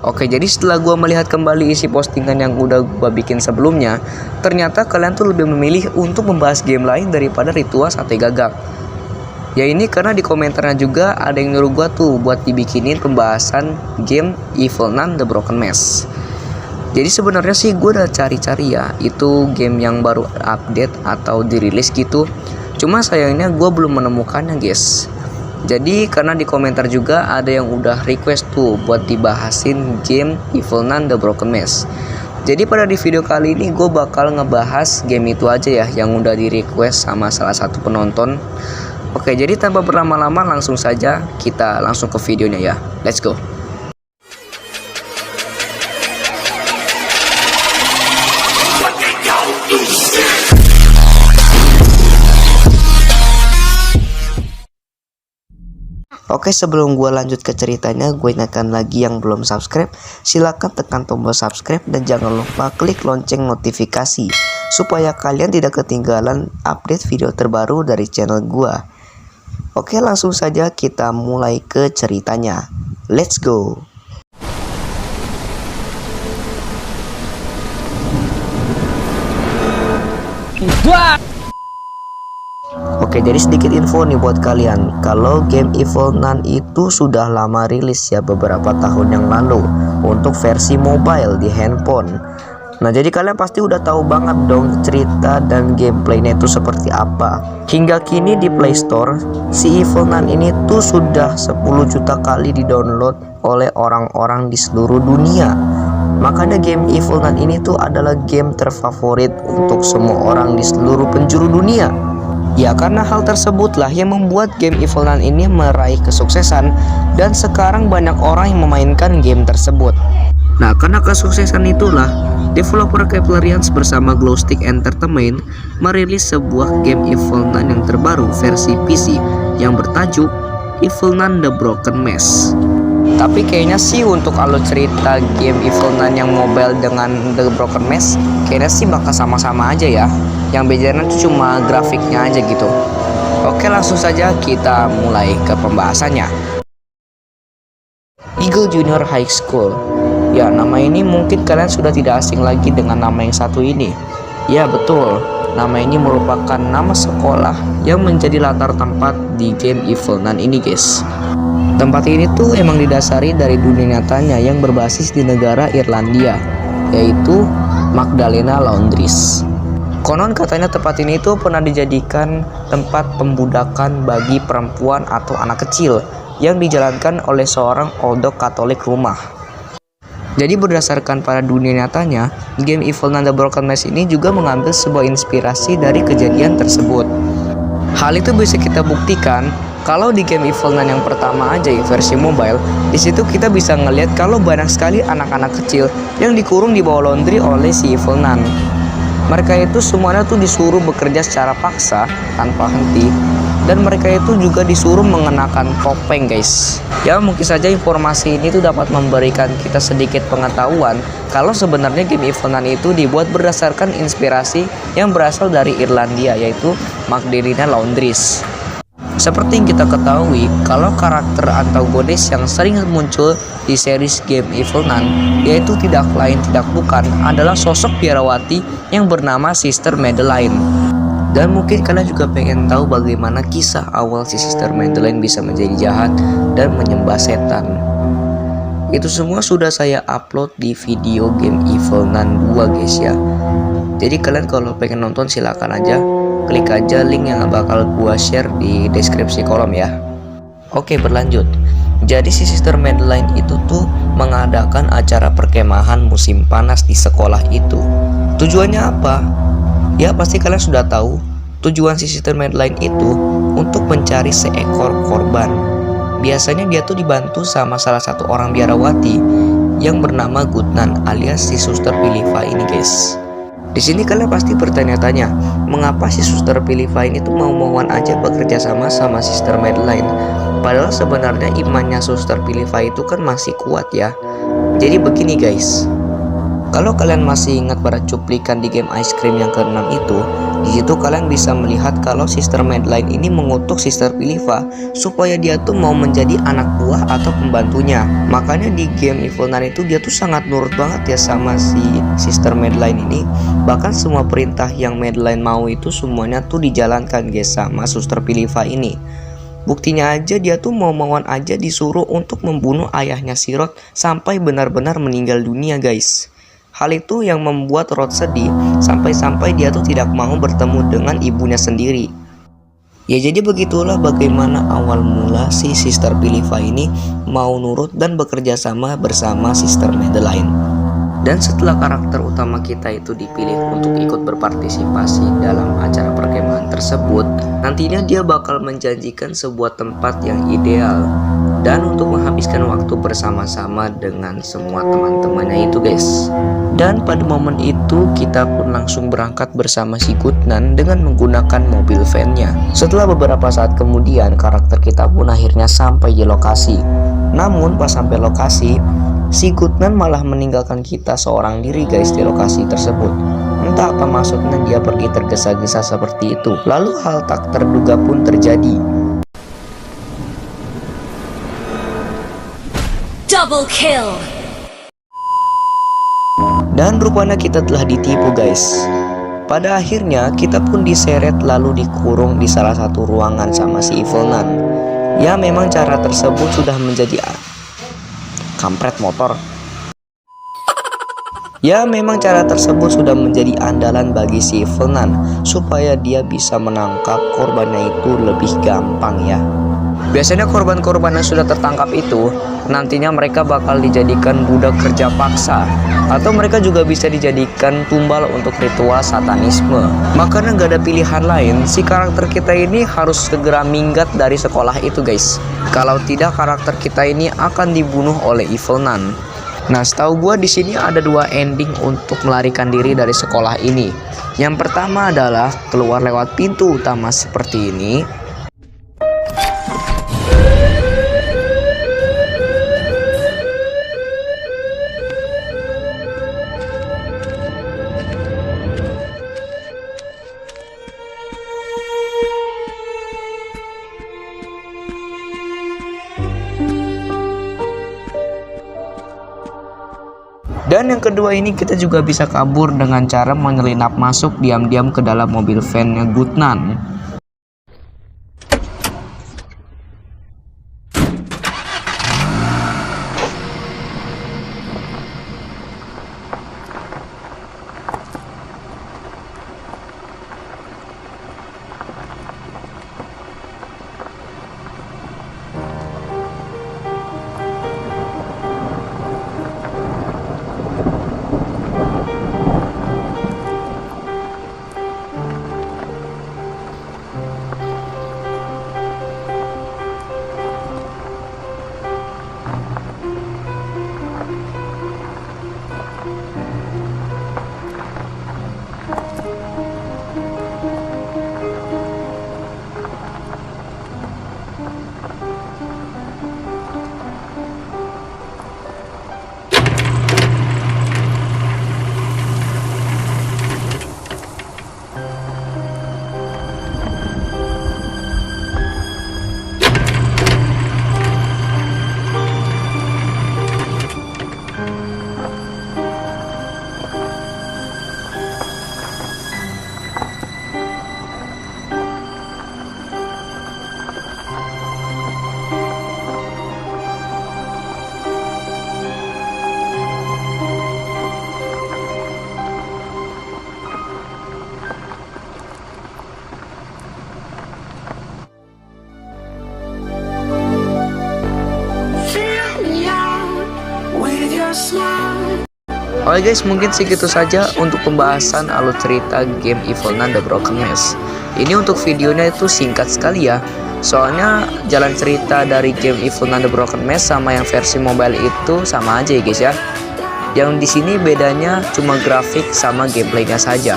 Oke, jadi setelah gua melihat kembali isi postingan yang udah gua bikin sebelumnya, ternyata kalian tuh lebih memilih untuk membahas game lain daripada ritual sate gagak. Ya ini karena di komentarnya juga ada yang nyuruh gua tuh buat dibikinin pembahasan game Evil Nun The Broken Maze. Jadi sebenarnya sih gue udah cari-cari ya, itu game yang baru update atau dirilis gitu. Cuma sayangnya gue belum menemukannya guys. Jadi karena di komentar juga ada yang udah request tuh buat dibahasin game Evil Nun The Broken Maze. Jadi pada di video kali ini gue bakal ngebahas game itu aja ya, yang udah di request sama salah satu penonton. Oke, jadi tanpa berlama-lama langsung saja kita langsung ke videonya ya. Let's go. Oke, sebelum gue lanjut ke ceritanya, gue ingatkan lagi yang belum subscribe, silahkan tekan tombol subscribe dan jangan lupa klik lonceng notifikasi supaya kalian tidak ketinggalan update video terbaru dari channel gue. Oke, langsung saja kita mulai ke ceritanya. Let's go. Oke, jadi sedikit info nih buat kalian. Kalau game Evil Nun itu sudah lama rilis ya, beberapa tahun yang lalu untuk versi mobile di handphone. Nah, jadi kalian pasti udah tahu banget dong cerita dan gameplaynya itu seperti apa. Hingga kini di Play Store, si Evil Nun ini tuh sudah 10 juta kali di-download oleh orang-orang di seluruh dunia. Makanya game Evil Nun ini tuh adalah game terfavorit untuk semua orang di seluruh penjuru dunia. Ya, karena hal tersebutlah yang membuat game Evil Nun ini meraih kesuksesan dan sekarang banyak orang yang memainkan game tersebut. Nah, karena kesuksesan itulah developer Capillarians bersama Glowstick Entertainment merilis sebuah game Evil Nun yang terbaru versi PC yang bertajuk Evil Nun The Broken Maze. Tapi kayaknya sih untuk alur cerita game Evil Nun yang mobile dengan The Broken Maze kayaknya sih bakal sama-sama aja ya. Yang bedanya itu cuma grafiknya aja gitu. Oke, langsung saja kita mulai ke pembahasannya. Eagle Junior High School. Ya, nama ini mungkin kalian sudah tidak asing lagi dengan nama yang satu ini. Ya betul, nama ini merupakan nama sekolah yang menjadi latar tempat di game Evil Nun ini guys. Tempat ini tuh emang didasari dari dunia nyatanya yang berbasis di negara Irlandia, yaitu Magdalena Laundries. Konon katanya tempat ini tuh pernah dijadikan tempat pembudakan bagi perempuan atau anak kecil yang dijalankan oleh seorang oldok Katolik rumah. Jadi berdasarkan pada dunia nyatanya, game Evil Nun The Broken Maze ini juga mengambil sebuah inspirasi dari kejadian tersebut. Hal itu bisa kita buktikan kalau di game Evil Nun yang pertama aja ya, versi mobile, di situ kita bisa ngelihat kalau banyak sekali anak-anak kecil yang dikurung di bawah laundry oleh si Evil Nun. Mereka itu semuanya tuh disuruh bekerja secara paksa tanpa henti, dan mereka itu juga disuruh mengenakan topeng guys. Ya mungkin saja informasi ini tuh dapat memberikan kita sedikit pengetahuan kalau sebenarnya game Evil Nun itu dibuat berdasarkan inspirasi yang berasal dari Irlandia, yaitu Magdalena Laundries. Seperti yang kita ketahui, kalau karakter antagonis yang sering muncul di series game Evil Nun, yaitu tidak lain tidak bukan adalah sosok biarawati yang bernama Sister Madeleine. Dan mungkin kalian juga pengen tahu bagaimana kisah awal si Sister Madeleine bisa menjadi jahat dan menyembah setan. Itu semua sudah saya upload di video game Evil Nun 2 guys ya. Jadi kalian kalau pengen nonton silakan aja, klik aja link yang bakal gua share di deskripsi kolom ya. Oke, berlanjut. Jadi si Sister Madeleine itu tuh mengadakan acara perkemahan musim panas di sekolah itu. Tujuannya apa? Ya pasti kalian sudah tahu. Tujuan si Sister Madeleine itu untuk mencari seekor korban. Biasanya dia tuh dibantu sama salah satu orang biarawati yang bernama Gutnan alias si Suster Pilifa ini guys. Di sini kalian pasti bertanya-tanya, mengapa si Suster Pilifa ini tuh mau-mauan aja bekerja sama Sister Madeleine? Padahal sebenarnya imannya Suster Pilifa itu kan masih kuat ya. Jadi begini guys, kalau kalian masih ingat pada cuplikan di game Ice Cream yang ke-6 itu, Di situ kalian bisa melihat kalau Sister Madeline ini mengutuk Sister Pilifa supaya dia tuh mau menjadi anak buah atau pembantunya. Makanya di game Evil Nun itu dia tuh sangat nurut banget ya sama si Sister Madeline ini. Bahkan semua perintah yang Madeline mau itu semuanya tuh dijalankan guys sama Sister Pilifa ini. Buktinya aja dia tuh mau-mauan aja disuruh untuk membunuh ayahnya si Rod sampai benar-benar meninggal dunia guys. Hal itu yang membuat Rod sedih sampai-sampai dia tuh tidak mau bertemu dengan ibunya sendiri. Ya jadi begitulah bagaimana awal mula si Sister Pilifa ini mau nurut dan bekerja sama bersama Sister Madeline. Dan setelah karakter utama kita itu dipilih untuk ikut berpartisipasi dalam acara perkemahan tersebut, nantinya dia bakal menjanjikan sebuah tempat yang ideal dan untuk menghabiskan waktu bersama-sama dengan semua teman-temannya itu guys. Dan pada momen itu kita pun langsung berangkat bersama si Goodman dengan menggunakan mobil van-nya. Setelah beberapa saat kemudian karakter kita pun akhirnya sampai di lokasi. Namun pas sampai lokasi, si Goodman malah meninggalkan kita seorang diri guys di lokasi tersebut. Entah apa maksudnya dia pergi tergesa-gesa seperti itu. Lalu hal tak terduga pun terjadi. Double kill. Dan rupanya kita telah ditipu guys. Pada akhirnya kita pun diseret lalu dikurung di salah satu ruangan sama si Evil Nun. Ya memang cara tersebut sudah menjadi kampret motor. Ya memang cara tersebut sudah menjadi andalan bagi si Evil Nun supaya dia bisa menangkap korbannya itu lebih gampang ya. Biasanya korban-korban yang sudah tertangkap itu nantinya mereka bakal dijadikan budak kerja paksa, atau mereka juga bisa dijadikan tumbal untuk ritual satanisme. Makanya nggak ada pilihan lain, si karakter kita ini harus segera minggat dari sekolah itu guys. Kalau tidak karakter kita ini akan dibunuh oleh Evil Nun. Nah, setahu gue di sini ada dua ending untuk melarikan diri dari sekolah ini. Yang pertama adalah keluar lewat pintu utama seperti ini. Dan yang kedua ini kita juga bisa kabur dengan cara menyelinap masuk diam-diam ke dalam mobil van-nya Goodman. Oke guys, mungkin segitu saja untuk pembahasan alur cerita game Evil Nun The Broken Maze. Ini untuk videonya itu singkat sekali ya. Soalnya jalan cerita dari game Evil Nun The Broken Maze sama yang versi mobile itu sama aja ya guys ya. Yang di sini bedanya cuma grafik sama gameplaynya saja.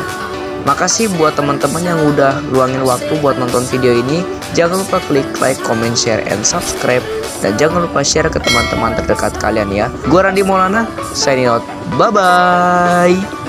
Makasih buat teman-teman yang udah luangin waktu buat nonton video ini. Jangan lupa klik like, comment, share, and subscribe. Dan jangan lupa share ke teman-teman terdekat kalian ya. Gua Randy Maulana, signing out. Bye-bye.